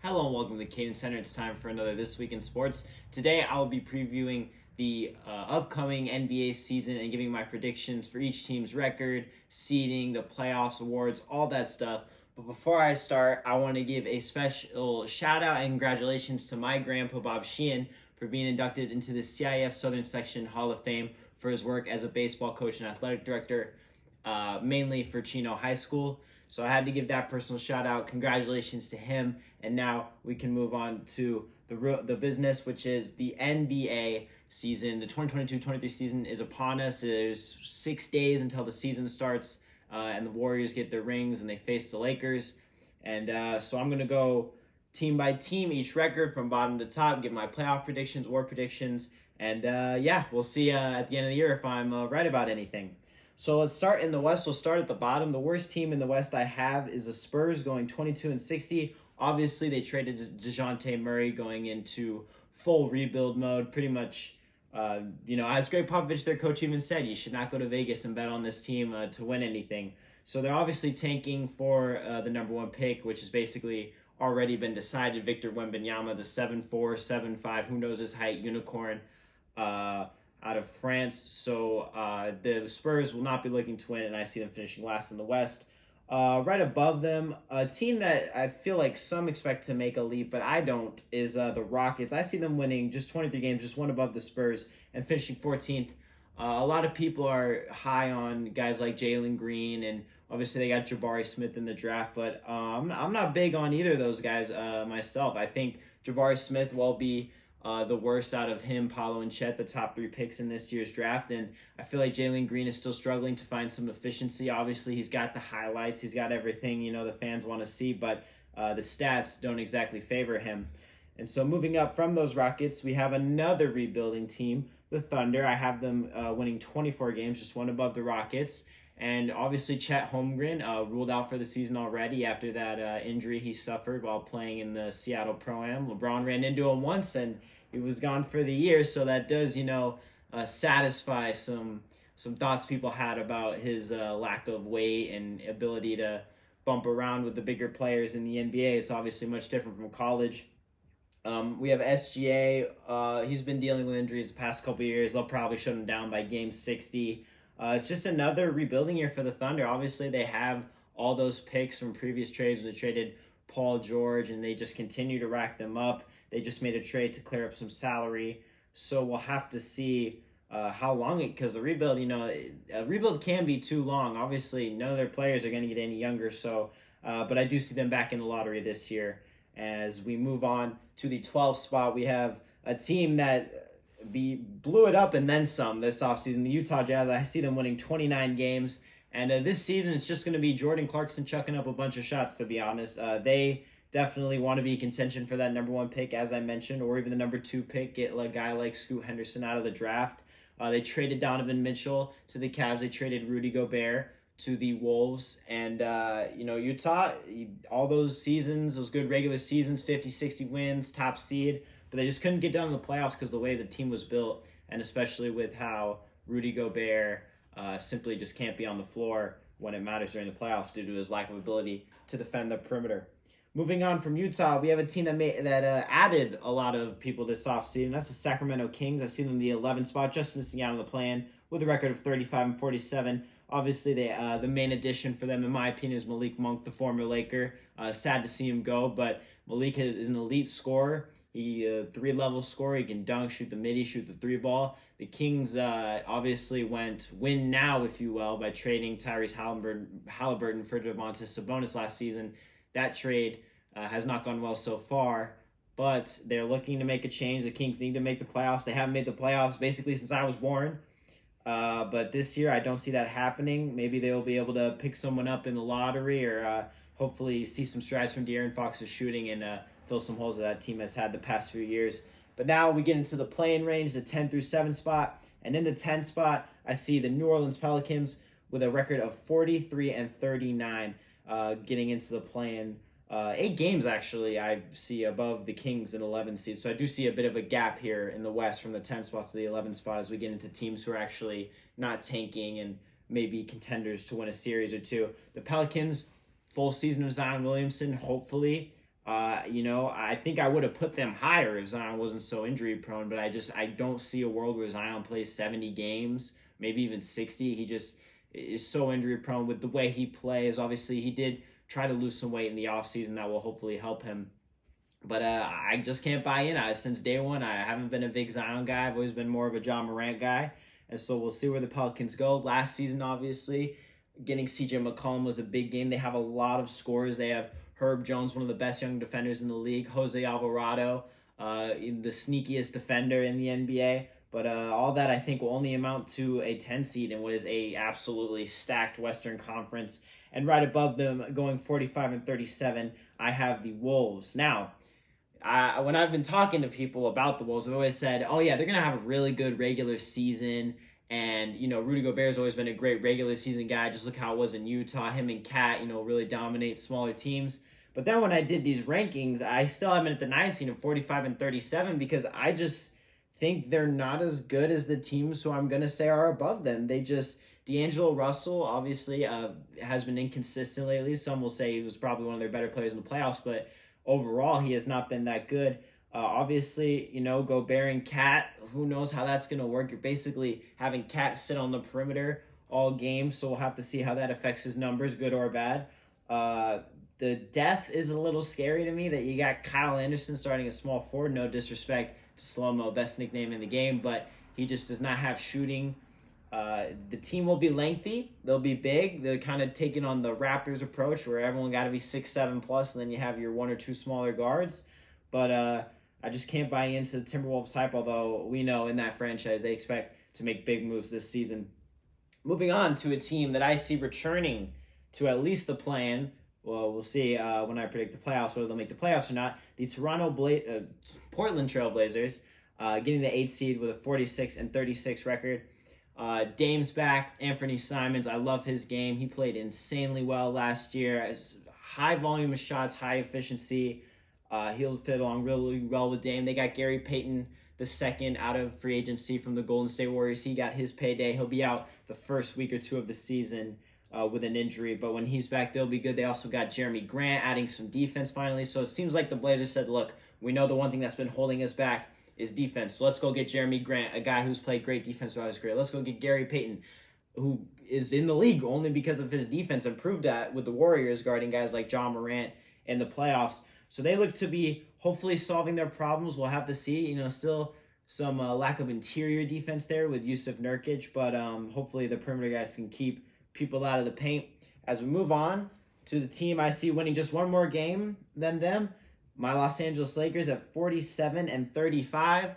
Hello and welcome to the CadenCenter. It's time for another This Week in Sports. Today I'll be previewing the upcoming NBA season and giving my predictions for each team's record, seeding, the playoffs, awards, all that stuff. But before I start, I want to give a special shout out and congratulations to my grandpa Bob Sheehan for being inducted into the CIF Southern Section Hall of Fame for his work as a baseball coach and athletic director, mainly for Chino High School. So I had to give that personal shout out. Congratulations to him. And now we can move on to the business, which is the NBA season. The 2022-23 season is upon us. There's 6 days until the season starts, and the Warriors get their rings and they face the Lakers. And so I'm going to go team by team, each record from bottom to top, give my playoff predictions, war predictions, and we'll see at the end of the year if I'm right about anything. So let's start in the West. We'll start at the bottom. The worst team in the West I have is the Spurs, going 22-60. Obviously, they traded DeJounte Murray going into full rebuild mode. Pretty much, as Greg Popovich, their coach, even said, you should not go to Vegas and bet on this team to win anything. So they're obviously tanking for the number one pick, which has basically already been decided. Victor Wembanyama, the 7'4", 7'5", who knows his height, unicorn, out of France. So the Spurs will not be looking to win, and I see them finishing last in the West. Right above them, a team that I feel like some expect to make a leap, but I don't, is the Rockets. I see them winning just 23 games, just one above the Spurs, and finishing 14th. A lot of people are high on guys like Jalen Green, and obviously they got Jabari Smith in the draft, but I'm not big on either of those guys myself. I think Jabari Smith will be the worst out of him, Paolo, and Chet, the top 3 picks in this year's draft. And I feel like Jalen Green is still struggling to find some efficiency. Obviously, he's got the highlights. He's got everything, the fans want to see, but the stats don't exactly favor him. And so moving up from those Rockets, we have another rebuilding team, the Thunder. I have them winning 24 games, just one above the Rockets. And obviously, Chet Holmgren ruled out for the season already after that injury he suffered while playing in the Seattle Pro-Am. LeBron ran into him once, and he was gone for the year. So that does, satisfy some thoughts people had about his lack of weight and ability to bump around with the bigger players in the NBA. It's obviously much different from college. We have SGA. He's been dealing with injuries the past couple of years. They'll probably shut him down by game 60. It's just another rebuilding year for the Thunder. Obviously, they have all those picks from previous trades. They traded Paul George, and they just continue to rack them up. They just made a trade to clear up some salary. So we'll have to see how long because the rebuild, a rebuild can be too long. Obviously, none of their players are going to get any younger. So, but I do see them back in the lottery this year. As we move on to the 12th spot, we have a team that blew it up and then some this offseason, the Utah Jazz. I see them winning 29 games. And this season, it's just going to be Jordan Clarkson chucking up a bunch of shots, to be honest. They definitely want to be in contention for that number 1 pick, as I mentioned, or even the number 2 pick, get a guy like Scoot Henderson out of the draft. They traded Donovan Mitchell to the Cavs. They traded Rudy Gobert to the Wolves. And, Utah, all those seasons, those good regular seasons, 50, 60 wins, top seed, but they just couldn't get down in the playoffs because the way the team was built, and especially with how Rudy Gobert simply just can't be on the floor when it matters during the playoffs due to his lack of ability to defend the perimeter. Moving on from Utah, we have a team that added a lot of people this offseason. That's the Sacramento Kings. I see them in the 11th spot, just missing out on the play-in with a record of 35-47. Obviously, the main addition for them, in my opinion, is Malik Monk, the former Laker. Sad to see him go, but Malik is an elite scorer. He 3-level scorer. He can dunk, shoot the midi, shoot the 3-ball. The Kings obviously went win now, if you will, by trading Tyrese Halliburton for Domantas Sabonis last season. That trade has not gone well so far, but they're looking to make a change. The Kings need to make the playoffs. They haven't made the playoffs basically since I was born. But this year, I don't see that happening. Maybe they will be able to pick someone up in the lottery or hopefully see some strides from De'Aaron Fox's shooting and fill some holes that team has had the past few years. But now we get into the play-in range, the 10 through 7 spot. And in the 10 spot, I see the New Orleans Pelicans with a record of 43-39 getting into the play-in. 8 games, actually, I see above the Kings in 11 seeds. So I do see a bit of a gap here in the West from the 10 spots to the 11 spot as we get into teams who are actually not tanking and maybe contenders to win a series or two. The Pelicans, full season of Zion Williamson, hopefully. I think I would have put them higher if Zion wasn't so injury prone, but I don't see a world where Zion plays 70 games, maybe even 60. He just is so injury prone with the way he plays. Obviously, he did try to lose some weight in the offseason that will hopefully help him. But I just can't buy in. Since day one, I haven't been a big Zion guy. I've always been more of a John Morant guy. And so we'll see where the Pelicans go. Last season, obviously, getting CJ McCollum was a big game. They have a lot of scorers. They have Herb Jones, one of the best young defenders in the league. Jose Alvarado, the sneakiest defender in the NBA. But all that, I think, will only amount to a 10 seed in what is a absolutely stacked Western Conference. And right above them, going 45 and 37, I have the Wolves. Now, when I've been talking to people about the Wolves, I've always said, oh yeah, they're going to have a really good regular season. And, Rudy Gobert's always been a great regular season guy. Just look how it was in Utah. Him and Cat, really dominate smaller teams. But then when I did these rankings, I still have them at the 9 seed of 45 and 37 because I just think they're not as good as the teams who I'm going to say are above them. D'Angelo Russell obviously has been inconsistent lately. Some will say he was probably one of their better players in the playoffs, but overall he has not been that good. Obviously, Gobert and Cat, who knows how that's going to work. You're basically having Cat sit on the perimeter all game, so we'll have to see how that affects his numbers, good or bad. The depth is a little scary to me that you got Kyle Anderson starting a small forward. No disrespect to Slow-Mo, best nickname in the game, but he just does not have shooting. The team will be lengthy. They'll be big. They're kind of taking on the Raptors approach where everyone got to be 6'7" plus, and then you have your one or two smaller guards. But I just can't buy into the Timberwolves hype, although we know in that franchise they expect to make big moves this season. Moving on to a team that I see returning to at least the play-in. Well, we'll see when I predict the playoffs, whether they'll make the playoffs or not. The Portland Trailblazers getting the 8th seed with a 46 and 36 record. Dame's back. Anthony Simons, I love his game. He played insanely well last year. High volume of shots, high efficiency. He'll fit along really well with Dame. They got Gary Payton the second out of free agency from the Golden State Warriors. He got his payday. He'll be out the first week or two of the season with an injury, but when he's back, they'll be good. They also got Jeremy Grant adding some defense finally. So it seems like the Blazers said, look, we know the one thing that's been holding us back is defense. So let's go get Jeremy Grant, a guy who's played great defense throughout his career. Let's go get Gary Payton, who is in the league only because of his defense and proved that with the Warriors guarding guys like John Morant in the playoffs. So they look to be hopefully solving their problems. We'll have to see. Still some lack of interior defense there with Yusuf Nurkic, but hopefully the perimeter guys can keep people out of the paint. As we move on to the team I see winning just one more game than them, my Los Angeles Lakers at 47 and 35.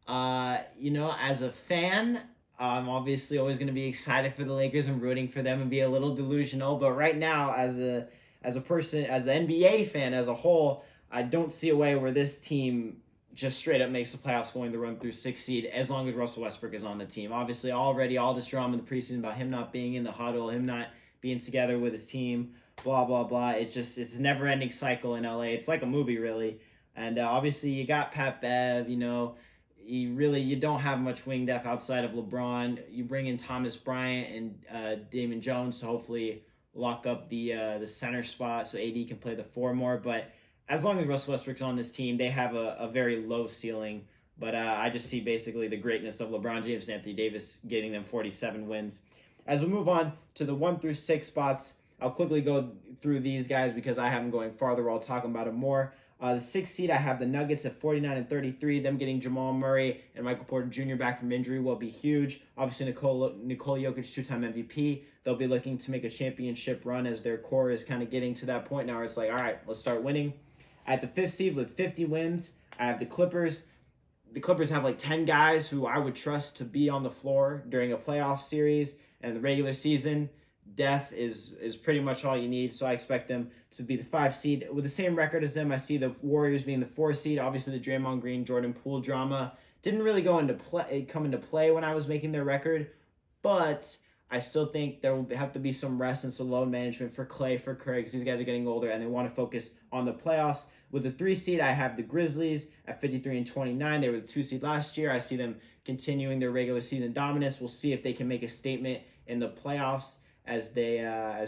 As a fan, I'm obviously always going to be excited for the Lakers and rooting for them and be a little delusional. But right now, as a person, as an NBA fan as a whole, I don't see a way where this team just straight up makes the playoffs going to run through 6th seed as long as Russell Westbrook is on the team. Obviously, already all this drama in the preseason about him not being in the huddle, him not being together with his team, blah, blah, blah. It's a never-ending cycle in LA. It's like a movie, really. And obviously, you got Pat Bev, you don't have much wing depth outside of LeBron. You bring in Thomas Bryant and Damon Jones to hopefully lock up the center spot so AD can play the 4 more. But as long as Russell Westbrook's on this team, they have a very low ceiling. But I just see basically the greatness of LeBron James and Anthony Davis getting them 47 wins. As we move on to the 1 through 6 spots, I'll quickly go through these guys because I have them going farther. I'll talk about them more. The 6th seed, I have the Nuggets at 49 and 33. Them getting Jamal Murray and Michael Porter Jr. back from injury will be huge. Obviously, Nikola Jokic, 2-time MVP. They'll be looking to make a championship run as their core is kind of getting to that point now where it's like, all right, let's start winning. At the 5th seed with 50 wins, I have the Clippers. The Clippers have like 10 guys who I would trust to be on the floor during a playoff series and the regular season. Depth is pretty much all you need, so I expect them to be the 5 seed. With the same record as them, I see the Warriors being the 4 seed. Obviously, the Draymond Green, Jordan Poole drama didn't really come into play when I was making their record, but I still think there will have to be some rest and some load management for Clay, for Curry, because these guys are getting older and they want to focus on the playoffs. With the 3 seed, I have the Grizzlies at 53 and 29. They were the 2 seed last year. I see them continuing their regular season dominance. We'll see if they can make a statement in the playoffs as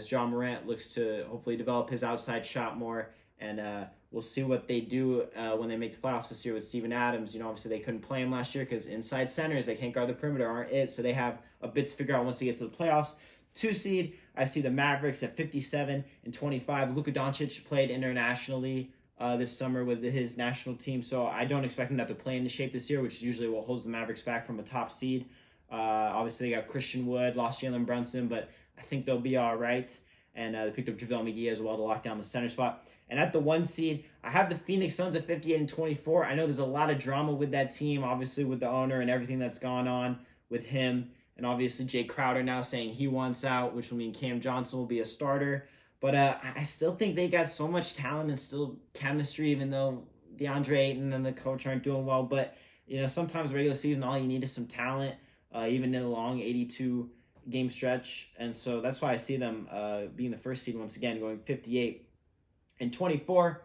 John Morant looks to hopefully develop his outside shot more and we'll see what they do when they make the playoffs this year with Steven Adams. Obviously they couldn't play him last year because inside centers, they can't guard the perimeter, aren't it? So they have a bit to figure out once they get to the playoffs. 2 seed, I see the Mavericks at 57-25. Luka Doncic played internationally this summer with his national team, so I don't expect him to have to play in the shape this year, which is usually what holds the Mavericks back from a top seed. Obviously, they got Christian Wood, lost Jalen Brunson, but I think they'll be all right. And they picked up JaVale McGee as well to lock down the center spot. And at the 1 seed, I have the Phoenix Suns at 58-24. I know there's a lot of drama with that team, obviously with the owner and everything that's gone on with him. And obviously Jay Crowder now saying he wants out, which will mean Cam Johnson will be a starter. But I still think they got so much talent and still chemistry, even though DeAndre Ayton and the coach aren't doing well. But, sometimes regular season, all you need is some talent, even in a long 82-game stretch. And so that's why I see them being the first seed once again, going 58-24.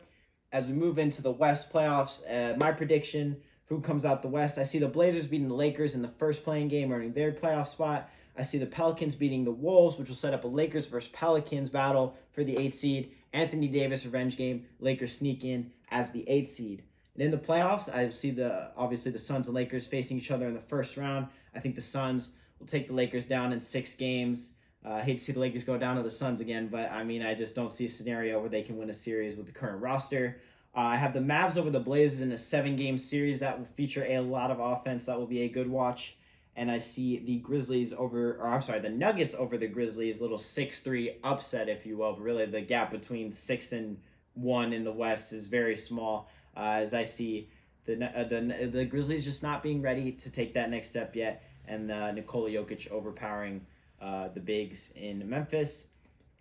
As we move into the West playoffs, my prediction for who comes out the West, I see the Blazers beating the Lakers in the first playing game, earning their playoff spot. I see the Pelicans beating the Wolves, which will set up a Lakers versus Pelicans battle for the 8th seed. Anthony Davis revenge game. Lakers sneak in as the 8th seed. And in the playoffs, I see obviously the Suns and Lakers facing each other in the first round. I think the Suns will take the Lakers down in 6 games. I hate to see the Lakers go down to the Suns again, but I just don't see a scenario where they can win a series with the current roster. I have the Mavs over the Blazers in a 7-game series that will feature a lot of offense. That will be a good watch. And I see the the Nuggets over the Grizzlies, little 6-3 upset, if you will. But really, the gap between 6 and 1 in the West is very small. As I see the Grizzlies just not being ready to take that next step yet, and Nikola Jokic overpowering the bigs in Memphis.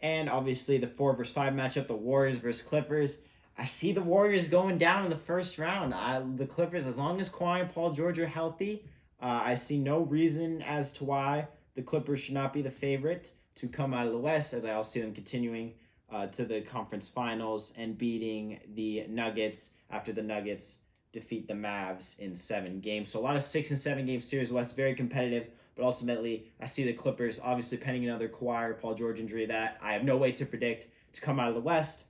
And obviously the 4 versus 5 matchup, the Warriors versus Clippers. I see the Warriors going down in the first round. The Clippers, as long as Kawhi and Paul George are healthy, I see no reason as to why the Clippers should not be the favorite to come out of the West, as I also see them continuing to the conference finals and beating the Nuggets after the Nuggets defeat the Mavs in 7 games. So a lot of 6 and 7 game series. West very competitive, but ultimately I see the Clippers, obviously pending another Kawhi or Paul George injury that I have no way to predict, to come out of the West.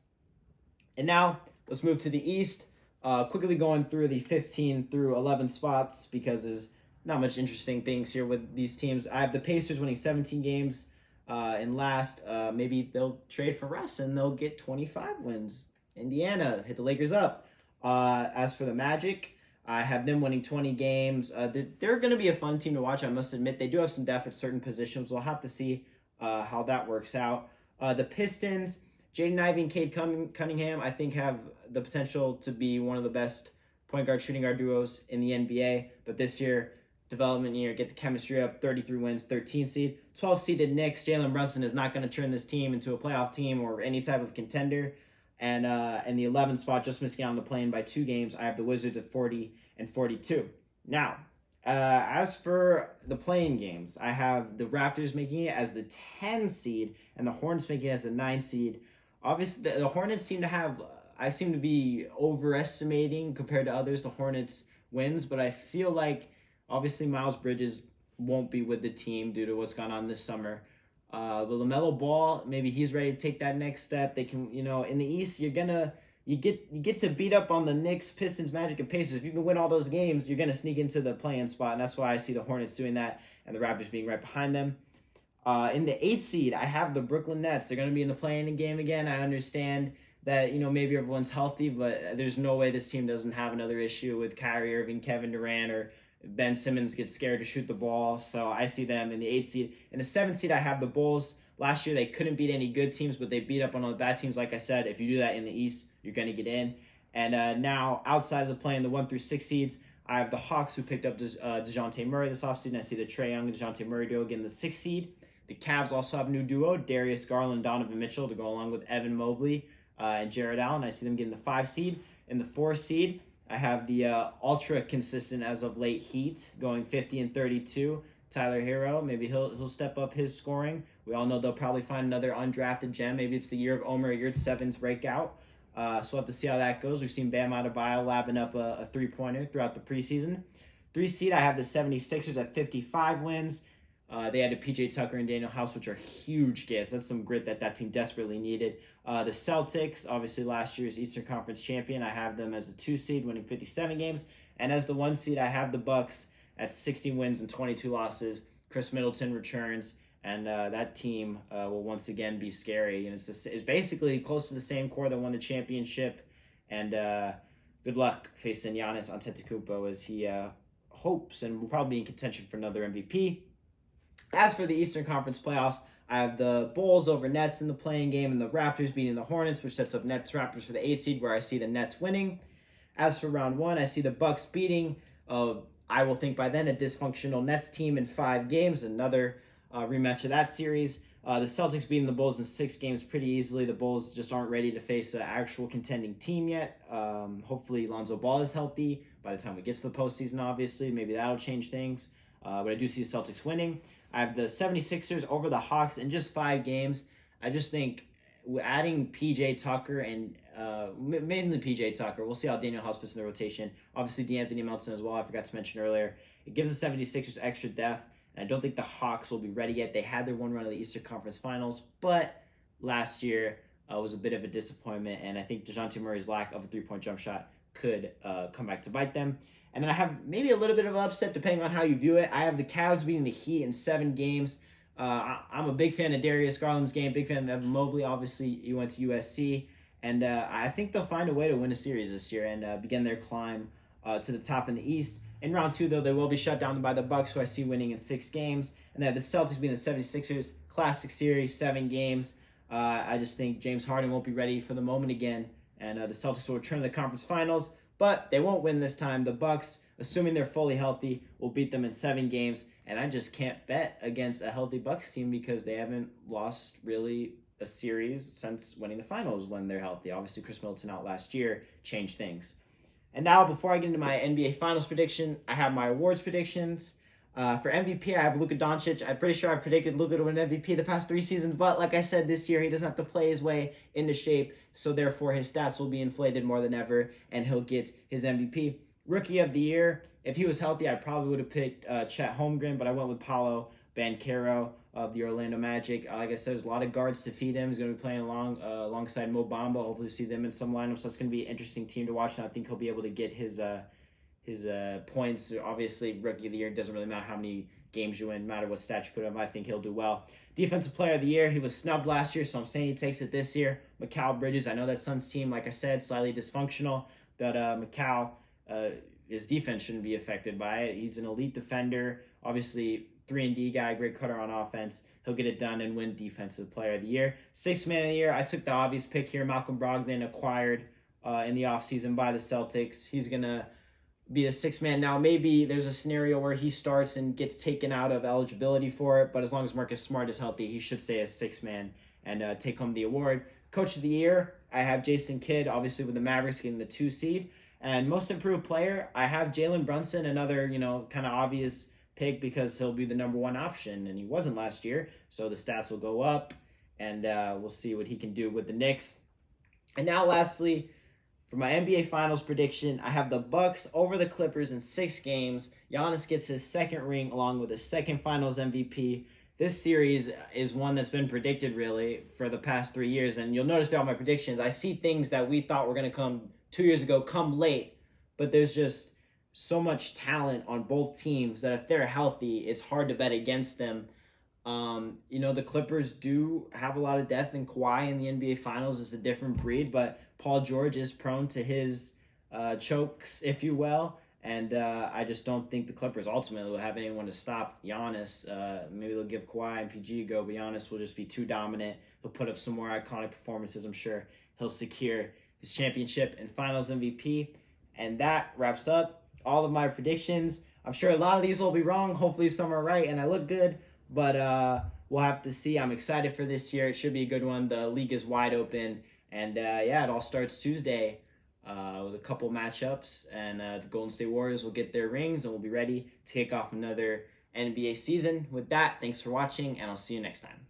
And now let's move to the East. Quickly going through the 15 through 11 spots because there's not much interesting things here with these teams. I have the Pacers winning 17 games in last. Maybe they'll trade for Russ and they'll get 25 wins. Indiana hit the Lakers up. As for the Magic, I have them winning 20 games. They're going to be a fun team to watch, I must admit. They do have some depth at certain positions. We'll have to see how that works out. The Pistons, Jaden Ivey and Cade Cunningham, I think have the potential to be one of the best point guard, shooting guard duos in the NBA. But this year, development year, get the chemistry up, 33 wins, 13 seed. 12 seeded Knicks, Jalen Brunson is not going to turn this team into a playoff team or any type of contender. And in the 11th spot, just missing out on the play-in by 2 games, I have the Wizards at 40-42. Now, as for the play-in games, I have the Raptors making it as the 10 seed and the Hornets making it as the 9 seed. Obviously, the Hornets seem to be overestimating compared to others the Hornets wins, but I feel like obviously Miles Bridges won't be with the team due to what's gone on this summer. But LaMelo Ball, maybe he's ready to take that next step. They can, in the East, you get to beat up on the Knicks, Pistons, Magic, and Pacers. If you can win all those games, you're gonna sneak into the play-in spot, and that's why I see the Hornets doing that and the Raptors being right behind them. In the 8th seed, I have the Brooklyn Nets. They're gonna be in the play-in game again. I understand that maybe everyone's healthy, but there's no way this team doesn't have another issue with Kyrie Irving, Kevin Durant, or Ben Simmons gets scared to shoot the ball. So I see them in the 8th seed. In the 7th seed, I have the Bulls. Last year, they couldn't beat any good teams, but they beat up on all the bad teams. Like I said, if you do that in the East, you're going to get in. And now, outside of the play in the 1 through 6 seeds, I have the Hawks, who picked up DeJounte Murray this offseason. I see the Trae Young and DeJounte Murray duo getting the 6th seed. The Cavs also have a new duo, Darius Garland, Donovan Mitchell, to go along with Evan Mobley and Jared Allen. I see them getting the 5 seed. In the 4th seed, I have the ultra-consistent as of late Heat going 50-32. Tyler Hero, maybe he'll step up his scoring. We all know they'll probably find another undrafted gem. Maybe it's the year of Omer Yurtseven's breakout. So we'll have to see how that goes. We've seen Bam Adebayo lapping up a three-pointer throughout the preseason. 3 seed, I have the 76ers at 55 wins. They added PJ Tucker and Daniel House, which are huge gets. That's some grit that team desperately needed. The Celtics, obviously last year's Eastern Conference champion, I have them as a 2 seed, winning 57 games. And as the 1 seed, I have the Bucks at 16 wins and 22 losses. Chris Middleton returns, and that team will once again be scary. And it's basically close to the same core that won the championship. And good luck facing Giannis Antetokounmpo as he hopes and will probably be in contention for another MVP. As for the Eastern Conference playoffs, I have the Bulls over Nets in the playing game and the Raptors beating the Hornets, which sets up Nets-Raptors for the 8 seed, where I see the Nets winning. As for round 1, I see the Bucks beating, I will think by then, a dysfunctional Nets team in 5 games, another rematch of that series. The Celtics beating the Bulls in 6 games pretty easily. The Bulls just aren't ready to face an actual contending team yet. Hopefully Lonzo Ball is healthy by the time we get to the postseason, obviously. Maybe that'll change things. But I do see the Celtics winning. I have the 76ers over the Hawks in just 5 games. I just think adding PJ Tucker and mainly PJ Tucker, we'll see how Daniel House fits in the rotation. Obviously, DeAnthony Melton as well, I forgot to mention earlier. It gives the 76ers extra depth, and I don't think the Hawks will be ready yet. They had their one run of the Eastern Conference Finals, but last year was a bit of a disappointment, and I think DeJounte Murray's lack of a three-point jump shot could come back to bite them. And then I have maybe a little bit of an upset depending on how you view it. I have the Cavs beating the Heat in 7 games. I'm a big fan of Darius Garland's game, big fan of Evan Mobley. Obviously, he went to USC. And I think they'll find a way to win a series this year and begin their climb to the top in the East. In round 2, though, they will be shut down by the Bucks, who I see winning in 6 games. And then the Celtics beating the 76ers. Classic series, 7 games. I just think James Harden won't be ready for the moment again. And the Celtics will return to the conference finals. But they won't win this time. The Bucks, assuming they're fully healthy, will beat them in 7 games. And I just can't bet against a healthy Bucks team because they haven't lost really a series since winning the finals when they're healthy. Obviously, Chris Middleton out last year changed things. And now, before I get into my NBA Finals prediction, I have my awards predictions. For MVP, I have Luka Doncic. I'm pretty sure I've predicted Luka to win MVP the past 3 seasons, but like I said, this year he doesn't have to play his way into shape, so therefore his stats will be inflated more than ever, and he'll get his MVP. Rookie of the Year, if he was healthy, I probably would have picked Chet Holmgren, but I went with Paolo Banchero of the Orlando Magic. Like I said, there's a lot of guards to feed him. He's going to be playing alongside Mo Bamba. Hopefully, we see them in some lineups. So it's going to be an interesting team to watch, and I think he'll be able to get his points. Obviously, Rookie of the Year, doesn't really matter how many games you win, no matter what stats you put him. I think he'll do well. Defensive Player of the Year, he was snubbed last year, so I'm saying he takes it this year. Mikal Bridges, I know that Suns team, like I said, slightly dysfunctional, but Mikal, his defense shouldn't be affected by it. He's an elite defender, obviously 3-and-D guy, great cutter on offense. He'll get it done and win Defensive Player of the Year. Sixth Man of the Year, I took the obvious pick here. Malcolm Brogdon, acquired in the offseason by the Celtics. He's going to be a 6th man. Now, maybe there's a scenario where he starts and gets taken out of eligibility for it, but as long as Marcus Smart is healthy, he should stay as 6th man and take home the award. Coach of the Year, I have Jason Kidd, obviously with the Mavericks getting the 2 seed. And Most Improved Player, I have Jalen Brunson, another, kind of obvious pick because he'll be the number 1 option, and he wasn't last year, so the stats will go up, and we'll see what he can do with the Knicks. And now, lastly, for my NBA Finals prediction, I have the Bucks over the Clippers in 6 games. Giannis gets his 2nd ring along with his 2nd Finals MVP. This series is one that's been predicted, really, for the past 3 years, and you'll notice throughout my predictions, I see things that we thought were going to come 2 years ago come late, but there's just so much talent on both teams that if they're healthy, it's hard to bet against them. The Clippers do have a lot of depth, and Kawhi in the NBA Finals is a different breed, but Paul George is prone to his chokes, if you will, and I just don't think the Clippers ultimately will have anyone to stop Giannis. Maybe they'll give Kawhi and PG a go, but Giannis will just be too dominant. He'll put up some more iconic performances. I'm sure he'll secure his championship and Finals MVP, and that wraps up all of my predictions. I'm sure a lot of these will be wrong. Hopefully some are right and I look good, but we'll have to see. I'm excited for this year. It should be a good one. The league is wide open, and it all starts Tuesday with a couple matchups, and the Golden State Warriors will get their rings, and we'll be ready to kick off another NBA season. With that, thanks for watching, and I'll see you next time.